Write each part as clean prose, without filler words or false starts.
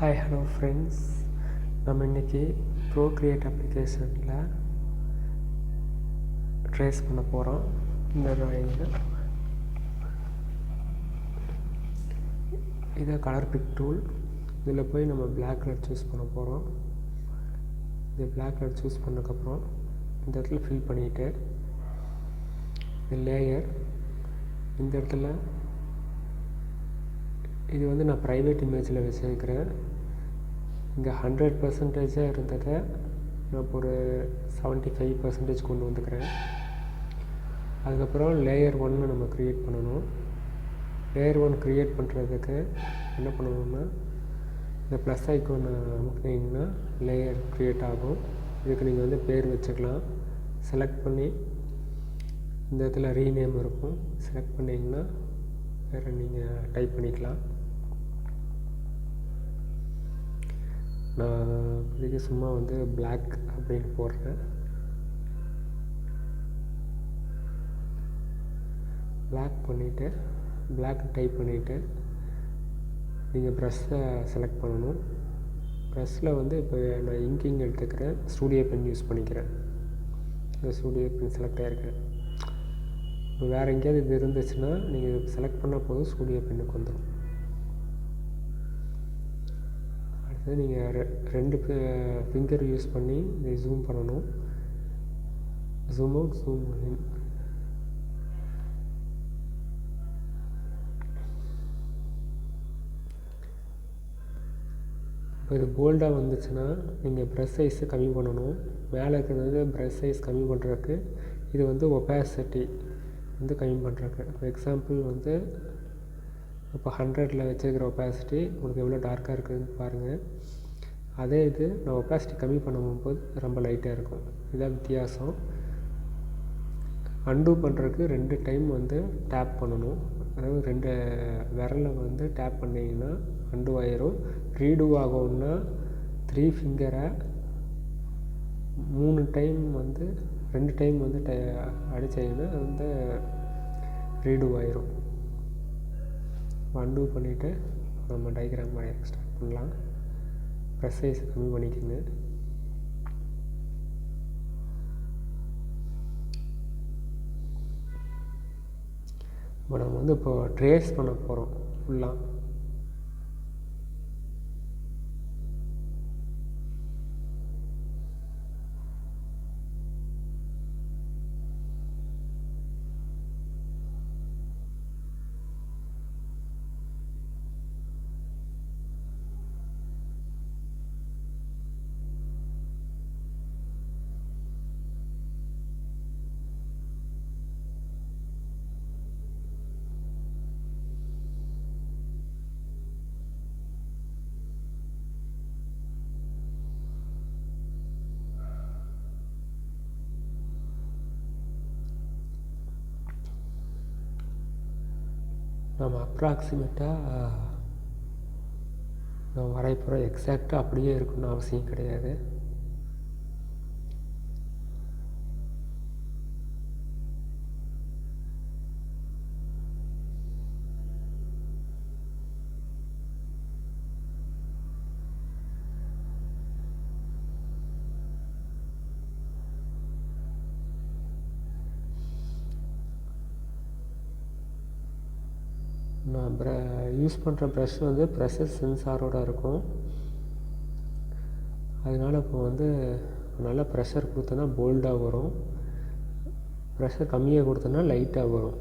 Hi hello friends, நம்ம இன்றைக்கி procreate அப்ளிகேஷனில் ட்ரேஸ் பண்ண போகிறோம். இந்த ட்ராயிங்கை இதை கலர் பிக் டூல். இதில் போய் நம்ம பிளாக் கலர் சூஸ் பண்ண போகிறோம். இது பிளாக் கலர் சூஸ் பண்ணதுக்கப்புறம் இந்த இடத்துல ஃபில் பண்ணிவிட்டு லேயர் இந்த இடத்துல இது வந்து நான் ப்ரைவேட் இமேஜில் வச்சுருக்கிறேன். இங்கே 100% இருந்ததை நான் இப்போ ஒரு 75% கொண்டு வந்துக்கிறேன். அதுக்கப்புறம் லேயர் 1 நம்ம க்ரியேட் பண்ணணும். லேயர் 1 க்ரியேட் பண்ணுறதுக்கு என்ன பண்ணணும்னா, இந்த ப்ளஸ் ஐக்கான் அமுக்குனீங்கன்னா லேயர் க்ரியேட் ஆகும். இதுக்கு நீங்கள் வந்து பேர் வச்சுக்கலாம். செலக்ட் பண்ணி இந்த இடத்துல ரீநேம் இருக்கும். செலக்ட் பண்ணிங்கன்னா வேறு நீங்கள் டைப் பண்ணிக்கலாம். நான் இதுக்கு சும்மா வந்து பிளாக் அப்படின்னு போடுறேன். பிளாக் பண்ணிவிட்டு பிளாக் டைப் பண்ணிவிட்டு நீங்கள் ப்ரஷ்ஷை செலக்ட் பண்ணணும். ப்ரஷ்ஷில் வந்து இப்போ நான் இங்கிங் எடுத்துக்கிறேன். ஸ்டூடியோ பென் யூஸ் பண்ணிக்கிறேன். இந்த ஸ்டூடியோ பென் செலக்ட் ஆகிருக்கேன். இப்போ வேறு எங்கேயாவது இது இருந்துச்சுன்னா நீங்கள் செலக்ட் பண்ணால் போதும், ஸ்டூடியோ பென்னுக்கு வந்துடும். அடுத்தது நீங்கள் 2 ஃபிங்கர் யூஸ் பண்ணி இதை ஜூம் பண்ணணும். Zoom out, zoom in. இப்போ இது போல்டாக வந்துச்சுன்னா நீங்கள் ப்ரஷ் சைஸை கம்மி பண்ணணும். மேலே இருக்கிறது ப்ரஷ் சைஸ் கம்மி பண்ணுறதுக்கு, இது வந்து ஒப்பாசிட்டி வந்து கம்மி பண்ணுறதுக்கு. இப்போ எக்ஸாம்பிள் வந்து இப்போ 100ல் வச்சுருக்கிற ஒப்பாசிட்டி உங்களுக்கு எவ்வளோ டார்க்காக இருக்குதுன்னு பாருங்கள். அதே இது நான் ஒப்பாசிட்டி கம்மி பண்ணும்போது ரொம்ப லைட்டாக இருக்கும். இதுதான் வித்தியாசம். அன்டூ பண்ணுறதுக்கு 2 டைம் வந்து டேப் பண்ணணும். அதாவது 2 விரலை வந்து டேப் பண்ணிங்கன்னா அன்டூ ஆயிரும். ரீடூ ஆகும்னா 3 ஃபிங்கரை 3 டைம் வந்து 2 டைம் வந்து அடித்தீங்கன்னா வந்து ரீடூ ஆயிரும். அன்டூ பண்ணிவிட்டு நம்ம டயக்ராம் வரைய ஸ்டார்ட் பண்ணலாம். ப்ரஷ் சைஸ் கம்மி பண்ணிக்கோங்க. இப்போ நம்ம வந்து இப்போ ட்ரேஸ் பண்ண போகிறோம் ஃபுல்லாக. நம்ம அப்ராக்சிமேட்டாக நம்ம வரைபுற எக்ஸாக்டாக அப்படியே இருக்குன்னு அவசியம் கிடையாது. நான் யூஸ் பண்ணுற ப்ரஷ் வந்து ப்ரெஷர் சென்சாரோடு இருக்கும். அதனால் இப்போ வந்து நல்லா ப்ரெஷர் கொடுத்தோன்னா போல்டாக வரும். ப்ரெஷர் கம்மியாக கொடுத்தோன்னா லைட்டாக வரும்.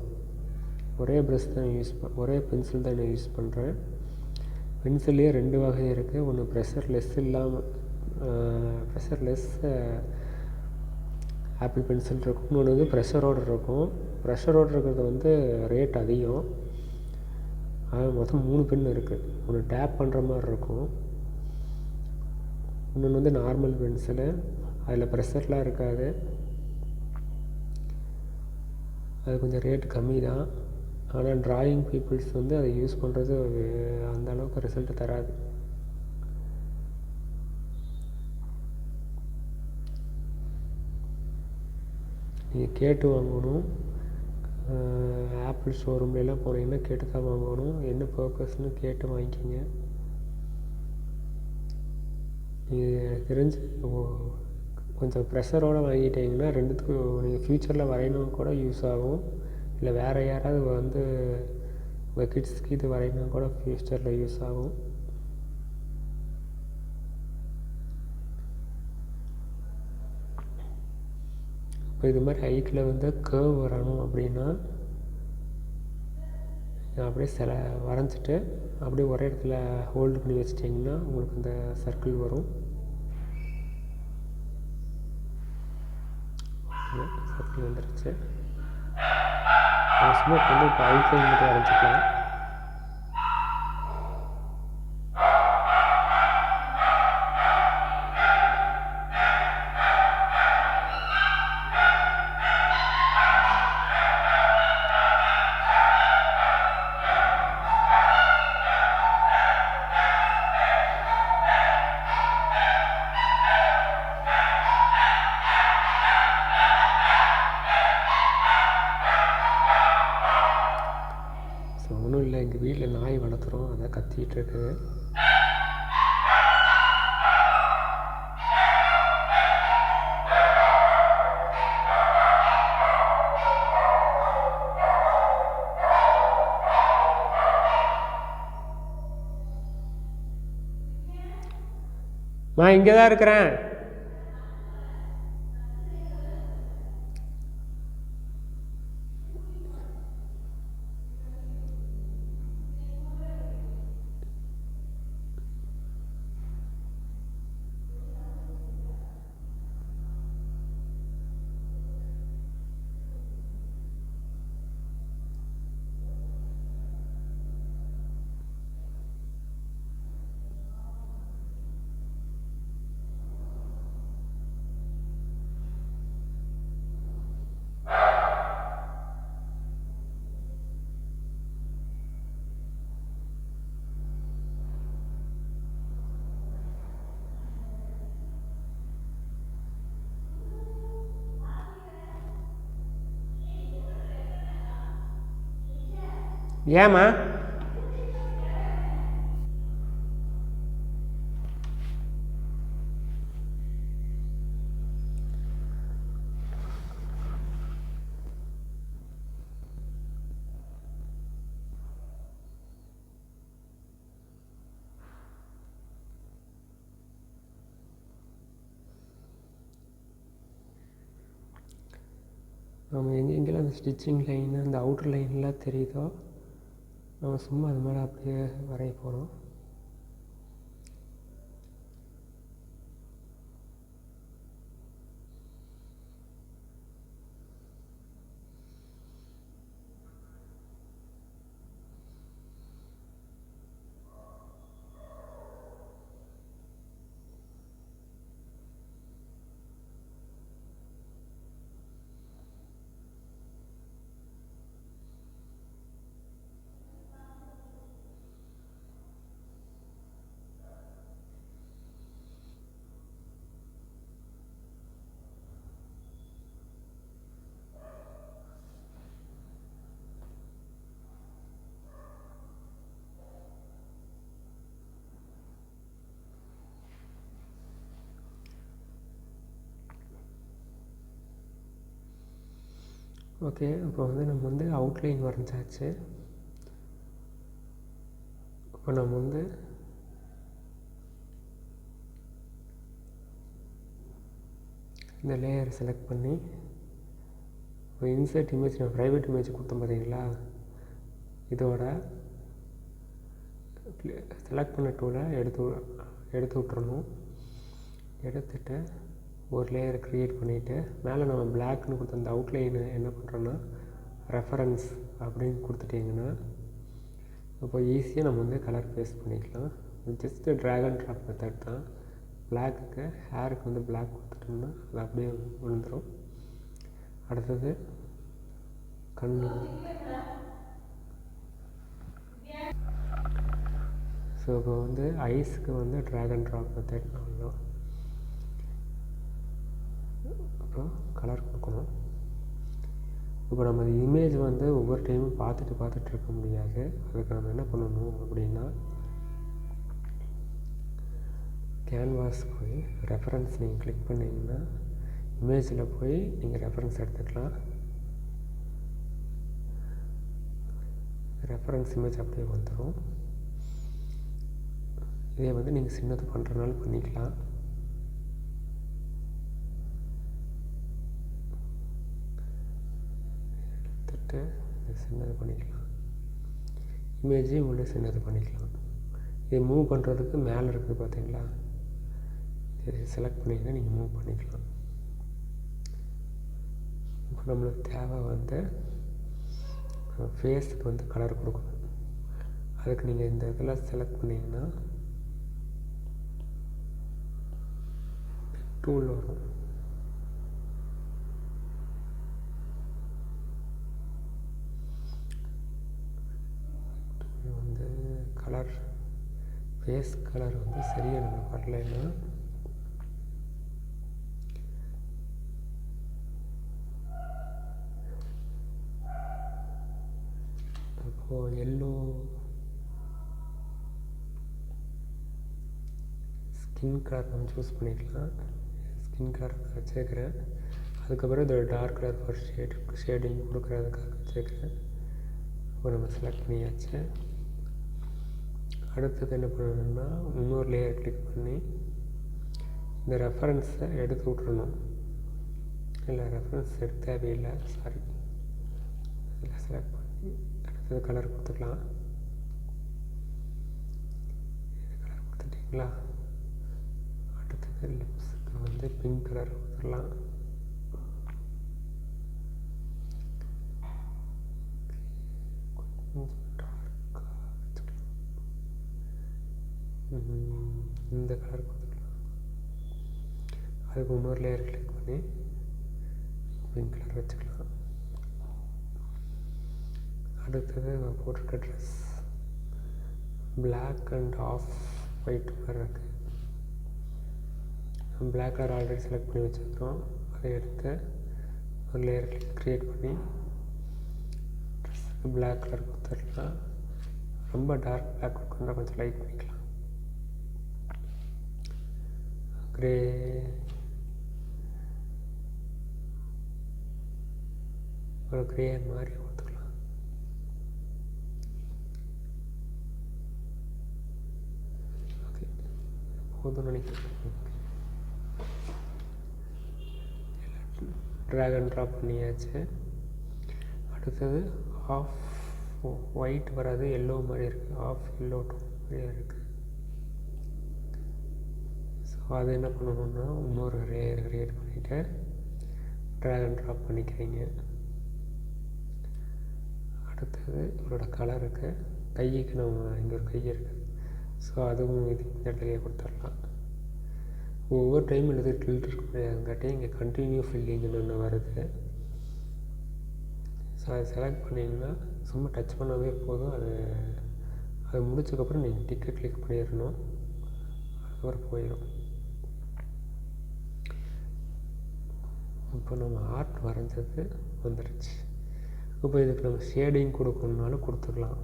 ஒரே ப்ரஷ் தான் ஒரே பென்சில் தான் நான் யூஸ் பண்ணுறேன். பென்சில்லையே 2 வகை இருக்குது. ஒன்று ப்ரெஷர் லெஸ் இல்லாமல் ப்ரெஷர் லெஸ் ஆப்பிள் பென்சில் இருக்கும். இன்னொன்று வந்து ப்ரெஷரோடு இருக்கும். ப்ரெஷரோடு இருக்கிறது வந்து ரேட் அதிகம். அது மொத்தம் 3 பென் இருக்குது. ஒன்று டேப் பண்ணுற மாதிரி இருக்கும், இன்னொன்று வந்து நார்மல் பென்சிலு, அதில் ப்ரெஷர்லாம் இருக்காது. அது கொஞ்சம் ரேட் கம்மி தான். ஆனால் ட்ராயிங் பீப்புள்ஸ் வந்து அதை யூஸ் பண்ணுறது அந்த அளவுக்கு ரிசல்ட் தராது. நீங்கள் கேட்டு வாங்கணும். ஆப்பிள் ஷோரூம்லாம் போனீங்கன்னா கேட்டு தான் வாங்கணும். என்ன பர்பஸ்ன்னு கேட்டு வாங்கிக்கிங்க. நீங்கள் தெரிஞ்சு கொஞ்சம் ப்ரெஷரோடு வாங்கிட்டீங்கன்னா ரெண்டுத்துக்கும் நீங்கள் ஃப்யூச்சரில் வரையணும் கூட யூஸ் ஆகும். இல்லை வேறு யாராவது வந்து உங்கள் கிட்ஸ்க்கு இது வரையணும் கூட ஃப்யூச்சரில் யூஸ் ஆகும். இப்போ இது மாதிரி ஹைட்டில் வந்து கர்வ் வரணும் அப்படின்னா அப்படியே வரைஞ்சிட்டு அப்படியே ஒரே இடத்துல ஹோல்டு பண்ணி வச்சிட்டிங்கன்னா உங்களுக்கு இந்த சர்க்கிள் வரும். சர்க்கிள் வந்துருச்சு. சும்மா வந்து இப்போ அவுட்லைன் மட்டும் வரைஞ்சிக்கலாம். ஒன்றும் இல்லை, எங்கள் வீட்டில் நாய் வளர்த்துறோம், அதை கத்திகிட்டு இருக்குது. நான் இங்கே தான் இருக்கிறேன். ஏம்மா நம்ம எங்கெங்கெல்லாம் அந்த ஸ்டிச்சிங் லைன் அந்த அவுட்டர் லைன்லாம் தெரியுதோ நம்ம சும்மா அது மேலே அப்படியே வரைய போகிறோம். ஓகே, இப்போ வந்து நம்ம வந்து அவுட்லைன் வரைஞ்சாச்சு. இப்போ நம்ம வந்து இந்த லேயர் செலக்ட் பண்ணி இப்போ இன்சர்ட் இமேஜ் நான் ப்ரைவேட் இமேஜ் கொடுத்தோம் பார்த்தீங்களா, இதோட செலக்ட் பண்ண டூலை எடுத்து விட்டுறணும். எடுத்துட்டு ஒரு லேயர் க்ரியேட் பண்ணிவிட்டு மேலே நம்ம பிளாக்னு கொடுத்த அந்த அவுட்லைனு என்ன பண்ணுறோன்னா ரெஃபரன்ஸ் அப்படின்னு கொடுத்துட்டிங்கன்னா இப்போ ஈஸியாக நம்ம வந்து கலர் பேஸ்ட் பண்ணிக்கலாம். Just drag and drop method தான். பிளாக்குக்கு ஹேருக்கு வந்து பிளாக் கொடுத்துட்டோம்னா அது அப்படியே விழுந்துடும். அடுத்தது கண்ணு. ஸோ இப்போ வந்து ஐஸுக்கு வந்து ட்ராக் அண்ட் ட்ராப் மெத்தட் அவ்வளோ. அப்புறம் கலர் கொடுக்கணும். இப்போ நம்ம இமேஜ் வந்து ஒவ்வொரு டைமும் பார்த்துட்டு இருக்க முடியாது. அதுக்கு நம்ம என்ன பண்ணணும் அப்படின்னா கேன்வாஸ் போய் ரெஃபரன்ஸ் நீங்கள் கிளிக் பண்ணிங்கன்னா இமேஜில் போய் நீங்கள் ரெஃபரன்ஸ் எடுத்துக்கலாம். ரெஃபரன்ஸ் இமேஜ் அப்படியே வந்துடும். இதே வந்து நீங்கள் சின்னது பண்ணுறதுனால பண்ணிக்கலாம். எடுத்துட்டு சின்னது பண்ணிக்கலாம். இமேஜையும் உள்ளே சின்னது பண்ணிக்கலாம். இது மூவ் பண்ணுறதுக்கு மேலே இருக்குது பார்த்தீங்களா, இது செலக்ட் பண்ணிங்கன்னா நீங்கள் மூவ் பண்ணிக்கலாம். இப்போ நம்மளுக்கு தேவை வந்து ஃபேஸுக்கு வந்து கலர் கொடுக்கணும். அதுக்கு நீங்கள் இந்த இதில் செலக்ட் பண்ணிங்கன்னா டூல் வரும். வந்து கலர் ஃபேஸ் கலர் வந்து சரியாக நமக்கு வரலைன்னா அப்போது எல்லோ ஸ்கின் கலர் நம்ம சூஸ் பண்ணிக்கலாம். ஸ்கின் கலர் வச்சுருக்கிறேன். அதுக்கப்புறம் இதோட டார்க் கலர் ஃபார் ஷேடிங் கொடுக்குறதுக்காக வச்சுருக்கிறேன். இப்போ நம்ம செலக்ட் பண்ணியாச்சு. அடுத்தது என்ன பண்ணணும்னா இன்னொரு லேயர் கிளிக் பண்ணி இந்த ரெஃபரன்ஸை எடுத்து விட்றணும். இல்லை ரெஃபரன்ஸ் எடுக்க தேவையில்லை, சாரி. இதில் செலக்ட் பண்ணி அடுத்தது கலர் கொடுத்துக்கலாம். இது கலர் கொடுத்துட்டிங்களா? அடுத்தது லிப்ஸுக்கு வந்து பிங்க் கலர் கொடுத்துடலாம். இந்த கலர் கொடுத்துக்கலாம். அதுக்கு இன்னொரு லேயர் கிளிக் பண்ணி பிங்க் கலர் வச்சுக்கலாம். அடுத்தது நான் போட்டிருக்க dress black and off white மாதிரி இருக்குது. பிளாக் கலர் ஆல்ரெடி செலக்ட் பண்ணி வச்சுருக்கோம். அதை எடுத்து ஒரு லேயர் க்ரியேட் பண்ணி ட்ரெஸ்ஸுக்கு பிளாக் கலர் கொடுத்துடலாம். ரொம்ப டார்க் பிளாக் கொடுக்கணும், கொஞ்சம் லைட் பண்ணிக்கலாம். கிரே ஒரு கிரே மாதிரி கொடுத்துக்கலாம். ஓகே, போதும் நினைக்கிறேன். ட்ராக் அண்ட் ட்ராப் பண்ணியாச்சு. அடுத்தது ஆஃப் ஒயிட் வராது, எல்லோ மாதிரி இருக்குது. ஆஃப் எல்லோ டோன் மாதிரியாக இருக்குது. ஸோ அது என்ன பண்ணணுன்னா இன்னொரு லேயர் க்ரியேட் பண்ணிவிட்டு ட்ராக் அண்ட் ட்ராப் பண்ணிக்கிறீங்க. அடுத்தது இவரோட கலருக்கு கைக்கு நம்ம இங்கே ஒரு கை இருக்குது. ஸோ அதுவும் இது இந்த இடத்துலையே கொடுத்துடலாம். ஒவ்வொரு டைம் எழுதி ஃபில்டர் முடியாதுங்காட்டி இங்கே கண்டினியூ ஃபில்லிங்னு ஒன்று வருது. ஸோ அதை செலக்ட் பண்ணிங்கன்னா சும்மா டச் பண்ணாவே போதும். அது முடிச்சதுக்கப்புறம் நீங்கள் டிக்கெட் கிளிக் பண்ணிடணும். அதுக்கப்புறம் போயிடும். இப்போ நம்ம ஆர்ட் வரைஞ்சது வந்துடுச்சு. இப்போ இதுக்கு நம்ம ஷேடிங் கொடுக்கணுன்னாலும் கொடுத்துக்கலாம்.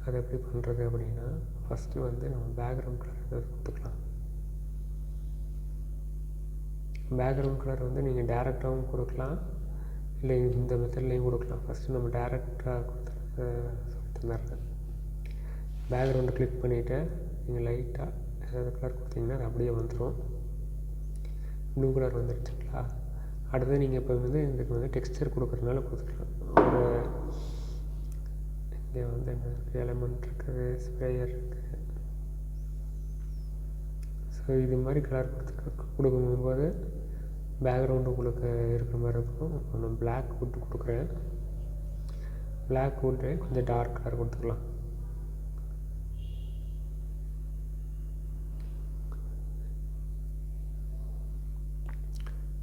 அது எப்படி பண்ணுறது அப்படின்னா ஃபஸ்ட்டு வந்து நம்ம பேக்ரவுண்ட் கலர் கொடுத்துக்கலாம். பேக்ரவுண்ட் கலர் வந்து நீங்கள் டேரெக்டாகவும் கொடுக்கலாம், இல்லை இந்த மெத்தட்லேயும் கொடுக்கலாம். ஃபஸ்ட்டு நம்ம டேரெக்டாக கொடுத்துருக்க சொல்லிட்டுருந்தேன். பேக்ரவுண்டை கிளிக் பண்ணிவிட்டு நீங்கள் லைட்டாக ஏதாவது கலர் கொடுத்தீங்கன்னா அது அப்படியே வந்துடும். ப்ளூ கலர் வந்துடுச்சுங்களா? அடுத்தது நீங்கள் இப்போ வந்து இதுக்கு வந்து டெக்ஸ்சர் கொடுக்குறதுனால கொடுத்துக்கலாம். ஒரு இங்கே வந்து என்ன எலமெண்ட் இருக்குது, ஸ்ப்ரேயர் இருக்குது. ஸோ இது மாதிரி கலர் கொடுக்கும்போது பேக்ரவுண்டு உங்களுக்கு இருக்கிற மாதிரி இருக்கும். நான் பிளாக் வுட் கொடுக்குறேன். பிளாக் வுட்டு கொஞ்சம் டார்க் கலர் கொடுத்துக்கலாம்.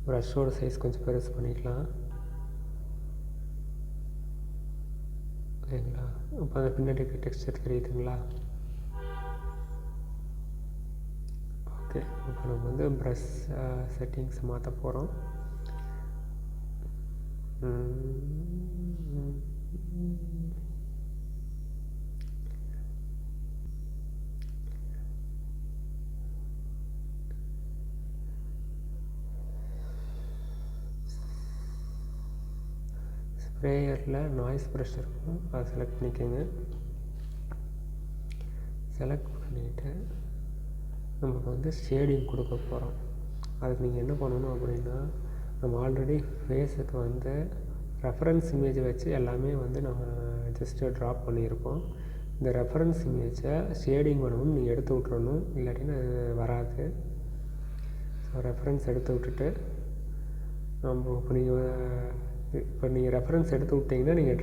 ப்ரஷ்ஷோட சைஸ் கொஞ்சம் பெருசு பண்ணிக்கலாம். ஓகேங்களா? இப்போ அந்த பின்னாடி டெக்ஸ்சர் தெரியுதுங்களா? ஓகே, இப்போ நம்ம வந்து ப்ரஷ் செட்டிங்ஸ் மாற்ற போகிறோம். ஸ்ப்ரேயரில் நாய்ஸ் ப்ரஷ் இருக்கும், அதை செலக்ட் பண்ணிக்கோங்க. செலக்ட் பண்ணிவிட்டு நமக்கு வந்து ஷேடிங் கொடுக்க போகிறோம். அதுக்கு நீங்கள் என்ன பண்ணணும் அப்படின்னா, நம்ம ஆல்ரெடி ஃபேஸுக்கு வந்து ரெஃபரன்ஸ் இமேஜை வச்சு எல்லாமே வந்து நம்ம ஜஸ்ட்டு ட்ராப் பண்ணியிருக்கோம். இந்த ரெஃபரன்ஸ் இமேஜை ஷேடிங் பண்ணணும்னு நீங்கள் எடுத்து விட்றணும், இல்லாட்டினா அது வராது. ஸோ ரெஃபரன்ஸ் எடுத்து விட்டுட்டு நம்ம இப்போ நீங்கள் ரெஃபரன்ஸ் எடுத்து விட்டிங்கன்னா நீங்கள்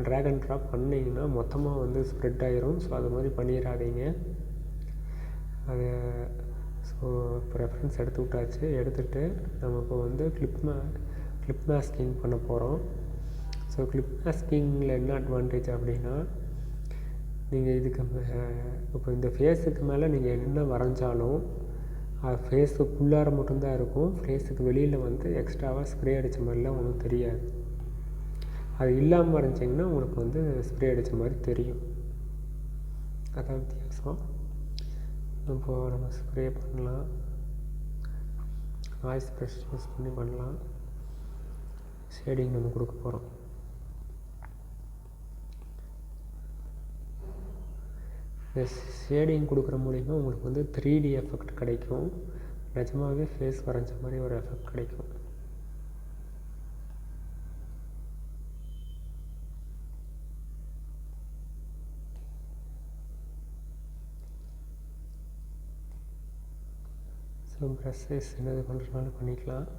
ட்ராக் அண்ட் ட்ராப் பண்ணிங்கன்னா மொத்தமாக வந்து ஸ்ப்ரெட் ஆகிரும். ஸோ அது மாதிரி பண்ணிடாதீங்க. அது ஸோ இப்போ ரெஃபரன்ஸ் எடுத்து விட்டாச்சு. எடுத்துகிட்டு நம்ம இப்போ வந்து கிளிப் மாஸ்கிங் பண்ண போகிறோம். ஸோ கிளிப் மாஸ்கிங்கில் என்ன அட்வான்டேஜ் அப்படின்னா, நீங்கள் இதுக்கு இப்போ இந்த ஃபேஸுக்கு மேலே நீங்கள் என்ன வரைஞ்சாலும் அது ஃபேஸுக்குள்ளார மட்டும்தான் இருக்கும். ஃபேஸுக்கு வெளியில் வந்து எக்ஸ்ட்ராவாக ஸ்ப்ரே அடித்த மாதிரிலாம் ஒன்றும் தெரியாது. அது இல்லாமல் வரைஞ்சிங்கன்னா உங்களுக்கு வந்து ஸ்ப்ரே அடித்த மாதிரி தெரியும். அதான் வித்தியாசம். இப்போது நம்ம ஸ்ப்ரே பண்ணலாம், நாய்ஸ் ப்ரஷ் யூஸ் பண்ணி பண்ணலாம். ஷேடிங் நம்ம கொடுக்க போகிறோம். இந்த ஷேடிங் கொடுக்குற மூலிமா உங்களுக்கு வந்து 3D எஃபெக்ட் கிடைக்கும். நிஜமாகவே ஃபேஸ் வரைஞ்ச மாதிரி ஒரு எஃபெக்ட் கிடைக்கும். ஸோ ப்ரஷ் சைஸ் என்னது பண்ணுறதுனால பண்ணிக்கலாம்.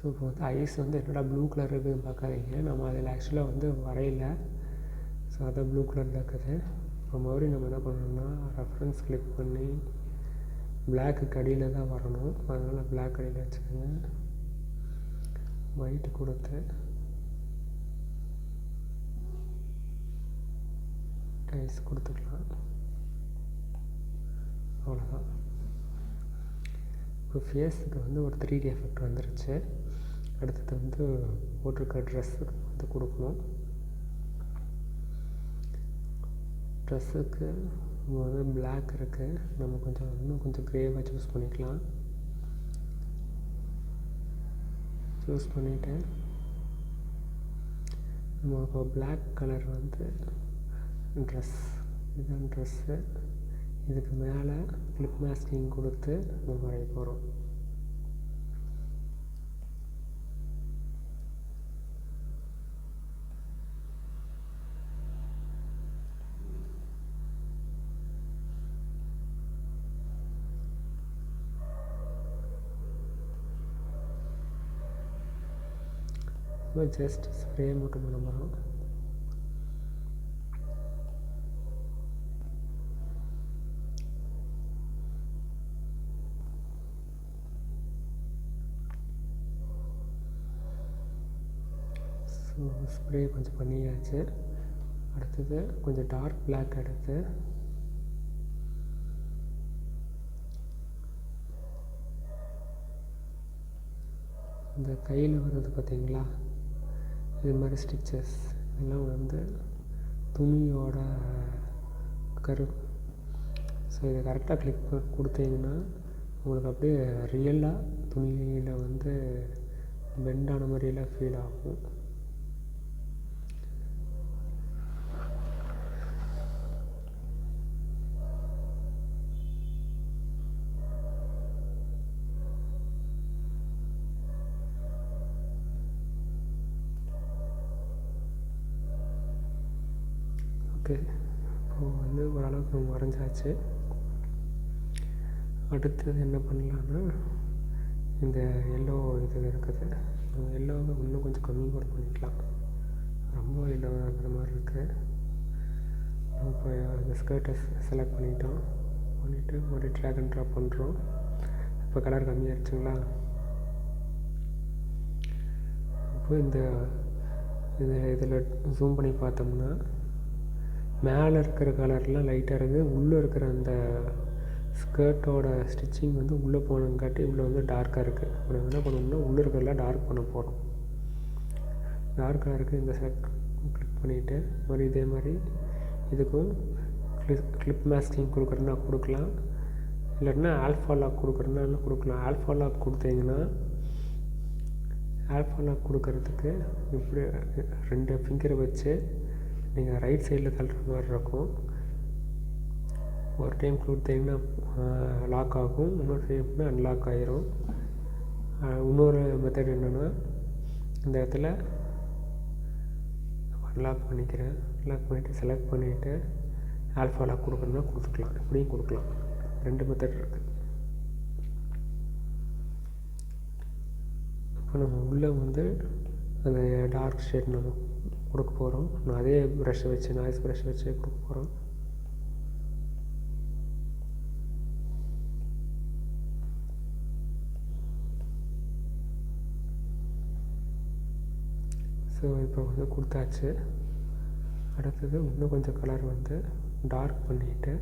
ஸோ இப்போ வந்து ஐஸ் வந்து என்னடா ப்ளூ கலர் இருக்குதுன்னு பார்க்காதீங்க, நம்ம அதில் ஆக்சுவலாக வந்து வரையல. ஸோ அதான் ப்ளூ கலரில் இருக்குது. இப்போ மறுபடியும் நம்ம என்ன பண்ணணும்னா ரெஃபரன்ஸ் கிளிக் பண்ணி பிளாக்கு அடியில் தான் வரணும். அதனால் பிளாக் அடியில் வச்சுக்கோங்க. ஒயிட் கொடுத்து ஐஸ் கொடுத்துக்கலாம். அவ்வளோதான். இப்போ ஃபேஸுக்கு வந்து ஒரு 3D எஃபெக்ட் வந்துருச்சு. அடுத்தது வந்து போட்டிருக்க ட்ரெஸ்ஸுக்கு வந்து கொடுக்கணும். ட்ரெஸ்ஸுக்கு வந்து பிளாக் இருக்குது, நம்ம இன்னும் கொஞ்சம் க்ரேவாக சூஸ் பண்ணிக்கலாம். சூஸ் பண்ணிவிட்டு நம்ம இப்போ பிளாக் கலர் வந்து ட்ரெஸ், இதுதான் ட்ரெஸ்ஸு. இதுக்கு மேலே கிளிப் மாஸ்கிங் கொடுத்து நம்ம வரைய போகிறோம். ஜஸ்ட் ஸ்ப்ரே மட்டும் பண்ண போகிறோம். ஸோ ஸ்ப்ரே கொஞ்சம் பண்ணியாச்சு. அடுத்தது கொஞ்சம் டார்க் பிளாக் எடுத்து இந்த கையில் வருது பார்த்திங்களா, இது மாதிரி ஸ்டிச்சஸ் இதெல்லாம் வந்து துணியோட ஸோ இதை கரெக்டாக கிளிக் கொடுத்தீங்கன்னா உங்களுக்கு அப்படியே ரியலாக துணியில் வந்து பெண்டான மாதிரியெல்லாம் ஃபீல் ஆகும். ஓகே, இப்போது வந்து ஓரளவுக்கு நம்ம வரைஞ்சாச்சு. அடுத்தது என்ன பண்ணலான்னா, இந்த எல்லோ இது இருக்குது, எல்லோவை இன்னும் கொஞ்சம் கம்மி கூட பண்ணிக்கலாம். ரொம்ப எல்லோவாக இருக்கிற மாதிரி இருக்குது. இப்போ இந்த ஸ்கர்ட்டை செலக்ட் பண்ணிட்டோம். மறுபடியும் ட்ராக் அண்ட் ட்ராப் பண்ணுறோம். இப்போ கலர் கம்மியாகிடுச்சுங்களா? இப்போ இதில் ஜூம் பண்ணி பார்த்தோம்னா மேலே இருக்கிற கலர்லாம் லைட்டாக இருக்குது. உள்ளே இருக்கிற அந்த ஸ்கர்ட்டோட ஸ்டிச்சிங் வந்து உள்ளே போனங்காட்டி உள்ளே வந்து டார்க்காக இருக்குது. இப்போ நம்ம என்ன பண்ணோம்னா உள்ளே இருக்கிறதெல்லாம் டார்க் பண்ண போகிறோம். டார்க்காக இருக்குது, இந்த செலக்ட் கிளிக் பண்ணிவிட்டு மறுபடியும் இதே மாதிரி இதுக்கும் கிளிப் மாஸ்கிங் கொடுக்குறதுனா கொடுக்கலாம், இல்லைன்னா ஆல்ஃபா லாக் கொடுக்குறதுனா கொடுக்கலாம். ஆல்ஃபா லாக் கொடுத்தீங்கன்னா ஆல்ஃபா லாக் கொடுக்கறதுக்கு இப்படி 2 ஃபிங்கரை வச்சு நீங்கள் ரைட் சைடில் தள்ளுற மாதிரி இருக்கும். ஒரு டைம் கொடுத்தீங்கன்னா லாக் ஆகும், இன்னொரு டைம்னா அன்லாக் ஆகிரும். இன்னொரு மெத்தட் என்னென்னா, இந்த இடத்துல அன்லாக் பண்ணிக்கிறேன். அன்லாக் பண்ணிவிட்டு செலக்ட் பண்ணிவிட்டு ஆல்ஃபா லாக் கொடுக்குறதுனா கொடுத்துக்கலாம், இப்படியும் கொடுக்கலாம். 2 மெத்தட் இருக்குது. இப்போ நம்ம உள்ளே வந்து அந்த டார்க் ஷேட் நம்ம கொடுக்க போகிறோம். நான் அதே ப்ரஷ்ஷை வச்சு நாய்ஸ் ப்ரஷ்ஷை வச்சு கொடுக்க போகிறோம். ஸோ இப்போ வந்து கொடுத்தாச்சு. அடுத்தது இன்னும் கொஞ்சம் கலர் வந்து டார்க் பண்ணிவிட்டு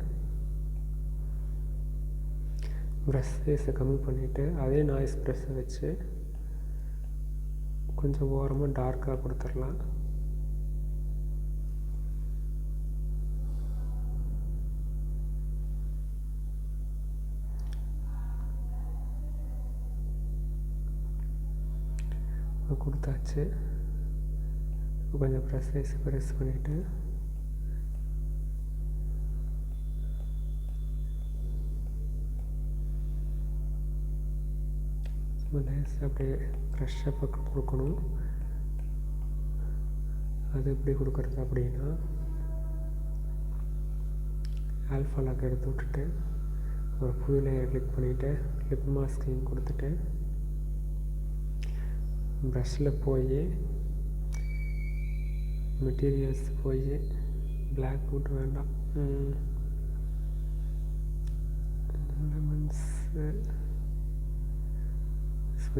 ப்ரஷ் சைஸை கம்மி பண்ணிவிட்டு அதே நாய்ஸ் ப்ரஷ்ஷை வச்சு கொஞ்சம் ஓரமாக டார்க்காக கொடுத்துடலாம். கொடுத்தாச்சு. கொஞ்சம் ப்ரஷ் சைஸ் ப்ரெஸ் பண்ணிவிட்டு லேசாக அப்படியே ப்ரெஷ்ஷாக பக்கம் கொடுக்கணும். அது எப்படி கொடுக்குறது அப்படின்னா, ஆல்ஃபா லாக் எடுத்து விட்டுட்டு ஒரு புது லேயர் கிளிக் பண்ணிவிட்டு லிப் மாஸ்கிங் கொடுத்துட்டு ப்ரஷ்ஷில் போய் மெட்டீரியல்ஸ் போய் பிளாக் அவுட் வேண்டாம், லெமன்ஸு,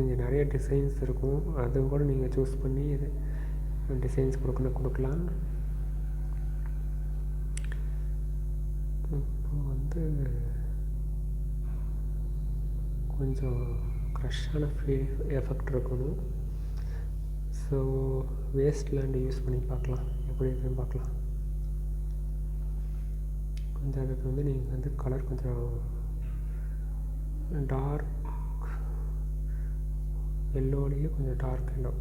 இங்கே நிறைய டிசைன்ஸ் இருக்கும். அது கூட நீங்கள் சூஸ் பண்ணி இது டிசைன்ஸ் கொடுக்கலாம். இப்போ வந்து கொஞ்சம் க்ரஷ்ஷான எஃபெக்ட் இருக்கணும். ஸோ வேஸ்ட்லேண்ட் யூஸ் பண்ணி பார்க்கலாம், எப்படி இருக்குன்னு பார்க்கலாம். கொஞ்சம் அதுக்கு வந்து நீங்கள் வந்து கலர் கொஞ்சம் டார்க் எல்லோலேயே கொஞ்சம் டார்க் எல்லோ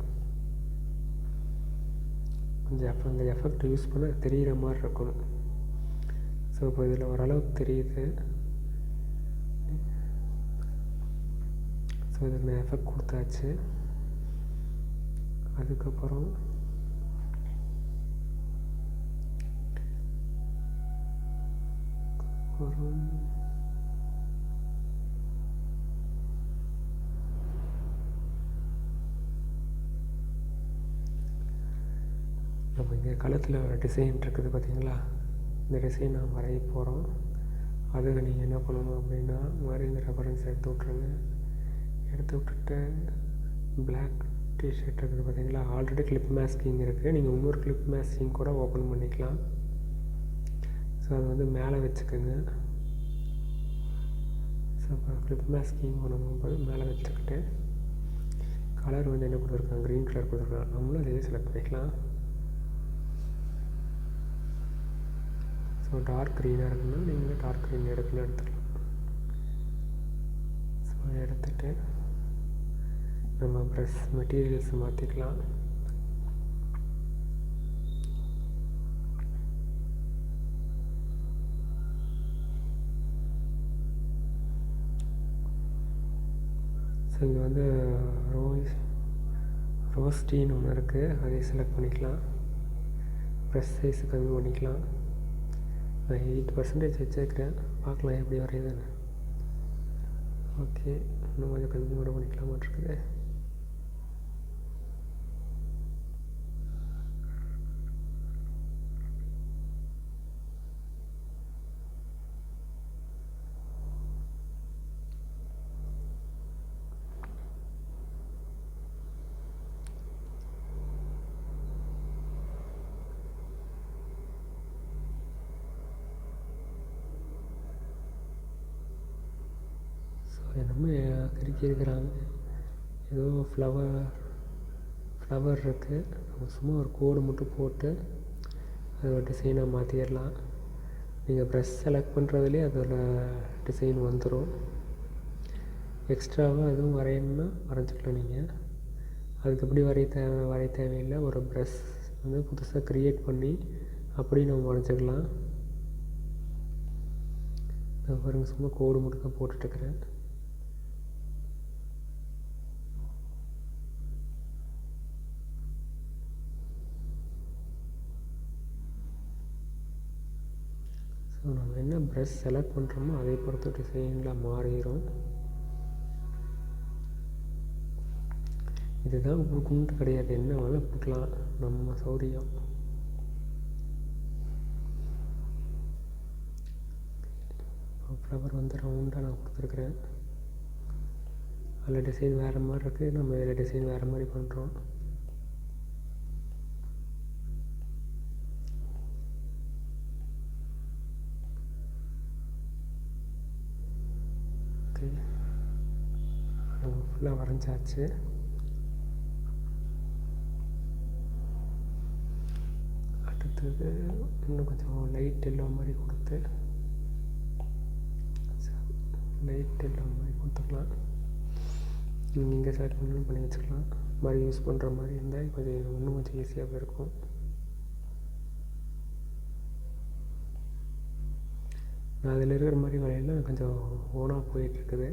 கொஞ்சம் அந்த எஃபெக்ட் யூஸ் பண்ண தெரிகிற மாதிரி இருக்கணும். ஸோ இப்போ இதில் ஓரளவுக்கு தெரியுது. ஸோ இதுக்கு நான் எஃபெக்ட் கொடுத்தாச்சு. அதுக்கப்புறம் நம்ம இங்கே கழுத்தில் டிசைன் இருக்குது பார்த்தீங்களா, இந்த டிசைன் நான் வரைய போகிறோம். அதுக்கு நீங்கள் என்ன பண்ணணும் அப்படின்னா, மாதிரி இந்த ரெஃபரன்ஸ் எடுத்து விட்ருங்க. எடுத்து விட்டுட்டு பிளாக் டிஷர்ட் இருக்குது பார்த்தீங்களா, ஆல்ரெடி கிளிப் மாஸ்கிங் இருக்குது. நீங்கள் இன்னொரு கிளிப் மாஸ்கிங் கூட ஓப்பன் பண்ணிக்கலாம். ஸோ அது வந்து மேலே வச்சுக்கோங்க. ஸோ இப்போ கிளிப் மாஸ்கிங் பண்ணும்போது மேலே வச்சுக்கிட்டு கலர் வந்து என்ன கொடுத்துருக்காங்க, க்ரீன் கலர் கொடுத்துருக்காங்க. நம்மளும் அதே செலக்ட் பண்ணிக்கலாம். ஸோ ஸோ டார்க் க்ரீனாக இருக்குன்னா நீங்கள் டார்க் க்ரீன் எடுத்துக்கலாம். ஸோ எடுத்துகிட்டு நம்ம ப்ரஷ் மெட்டீரியல்ஸ் மாற்றிக்கலாம். ஸோ இங்கே வந்து ரோஸ் டீன்னு ஒன்று இருக்குது, அதை செலக்ட் பண்ணிக்கலாம். ப்ரெஷ் சைஸ் கம்மி பண்ணிக்கலாம். நான் 8% வச்சுருக்கிறேன், பார்க்கலாம் எப்படி வரையுதுன்னு. ஓகே, இன்னும் கொஞ்சம் கம்மி கூட பண்ணிக்கலாம் மாட்டிருக்குது. என்னமோ கிறுக்கி இருக்கிறாங்க. ஏதோ ஃப்ளவர் இருக்குது, நம்ம சும்மா ஒரு கோடு மட்டும் போட்டு அதை ஒரு டிசைனாக மாற்றிடலாம். நீங்கள் ப்ரெஷ் செலக்ட் பண்ணுறதுலேயே அதில் டிசைன் வந்துடும். எக்ஸ்ட்ராவாக எதுவும் வரையணுன்னா வரைஞ்சிக்கலாம். நீங்கள் அதுக்கு எப்படி வரைய தேவையில்லை. ஒரு ப்ரெஷ் வந்து புதுசாக க்ரியேட் பண்ணி அப்படி நம்ம வரைஞ்சிக்கலாம். நான் பாருங்க சும்மா கோடு மட்டும் தான் போட்டுட்ருக்கிறேன். ஸோ நம்ம என்ன ப்ரெஷ் செலக்ட் பண்ணுறோமோ அதை பொறுத்து டிசைனில் மாறிடும். இதுதான் குண்டு கிடையாது, என்ன வேணாலும் கொடுக்கலாம், நம்ம சௌரியம். ஃப்ளவர் வந்து ரவுண்டாக நான் கொடுத்துருக்குறேன். அதில் டிசைன் வேறு மாதிரி இருக்குது, நம்ம இதில் டிசைன் வேறு மாதிரி பண்ணுறோம். ஓகே, நம்ம ஃபுல்லாக வரைஞ்சாச்சு. அடுத்தது இன்னும் கொஞ்சம் லைட் எல்லோ மாதிரி கொடுத்துக்கலாம். நீங்கள் செலக்ட் பண்ணி வச்சுக்கலாம். மாதிரி யூஸ் பண்ணுற மாதிரி இருந்தால் கொஞ்சம் இன்னும் கொஞ்சம் ஈஸியாக இருக்கும். நான் அதில் இருக்கிற மாதிரி வரையெல்லாம் கொஞ்சம் ஓனாக போயிட்டுருக்குது.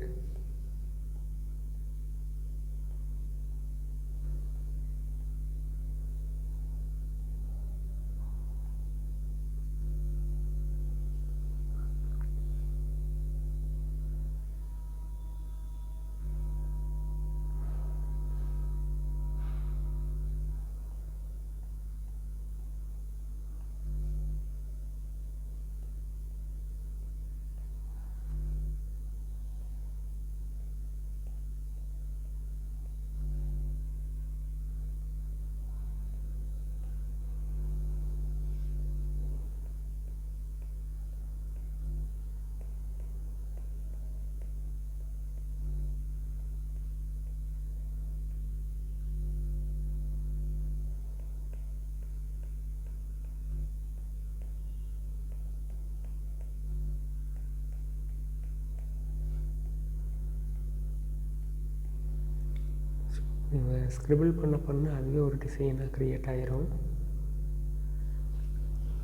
நீங்கள் ஸ்க்ரிபிள் பண்ண அதுவே ஒரு டிசைனாக க்ரியேட் ஆகிரும்.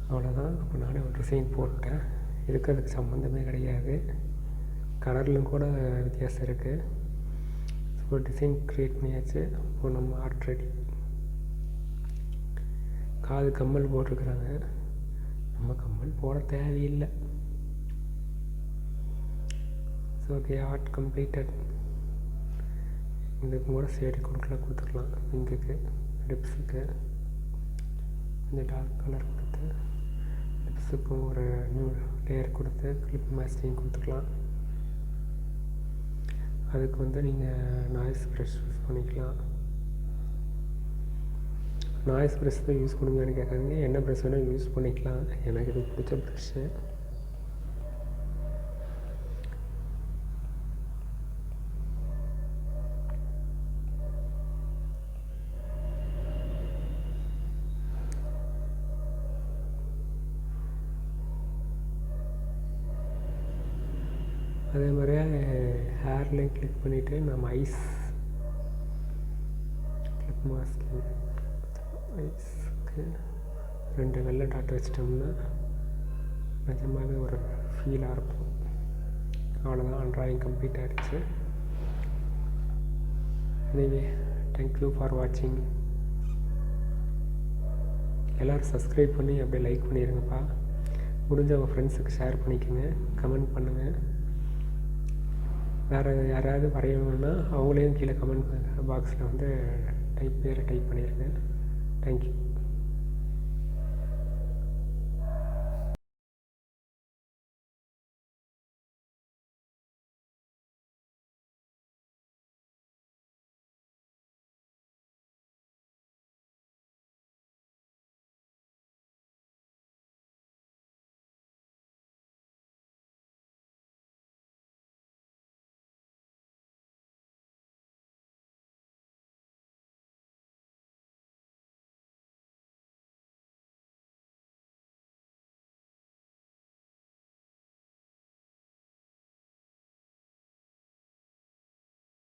அவ்வளோதான். அப்போ நானே ஒரு டிசைன் போட்டேன். இதுக்கு அதுக்கு சம்மந்தமே கிடையாது, கலர்லும் கூட வித்தியாசம் இருக்குது. ஸோ டிசைன் க்ரியேட் பண்ணியாச்சு. இப்போ நம்ம ஆர்ட் ரெடி. காது கம்மல் போட்டிருக்குறாங்க, நம்ம கம்மல் போட தேவையில்லை. So okay, art completed. இதுக்கு கூட ஷேடு கொடுத்துக்கலாம். பிங்குக்கு, லிப்ஸுக்கு கொஞ்சம் டார்க் கலர் கொடுத்து, லிப்ஸுக்கும் ஒரு நியூ லேயர் கொடுத்து கிளிப் மேஸ்டிங் கொடுத்துக்கலாம். அதுக்கு வந்து நீங்கள் நாய்ஸ் ப்ரஷ் யூஸ் பண்ணிக்கலாம். நாய்ஸ் ப்ரஷ் தான் யூஸ் பண்ணுங்கன்னு கேட்காதீங்க, என்ன ப்ரஷ் வேணால் யூஸ் பண்ணிக்கலாம். எனக்கு இது பிடிச்ச ப்ரஷ்ஷு. அதே மாதிரியே ஹேர்லேயும் கிளிக் பண்ணிவிட்டு நம்ம ஐஸ் கிளிக் மாஸ்கிங் ஐஸ்க்கு 2 வெள்ளை டாட் வச்சிட்டோம்னா நிஜமாகவே ஒரு ஃபீலாக இருக்கும். அவ்வளோதான், ட்ராயிங் கம்ப்ளீட் ஆகிடுச்சு. எனிவே தேங்க்யூ ஃபார் வாட்சிங். எல்லோரும் சப்ஸ்கிரைப் பண்ணி அப்படியே லைக் பண்ணிடுங்கப்பா. முடிஞ்ச உங்கள் ஃப்ரெண்ட்ஸுக்கு ஷேர் பண்ணிக்கோங்க, கமெண்ட் பண்ணுங்கள். வேறு யாராவது வரையணுன்னா அவங்களையும் கீழே கமெண்ட் பாக்ஸில் வந்து பேரை டைப் பண்ணிடுங்க. தேங்க்யூ.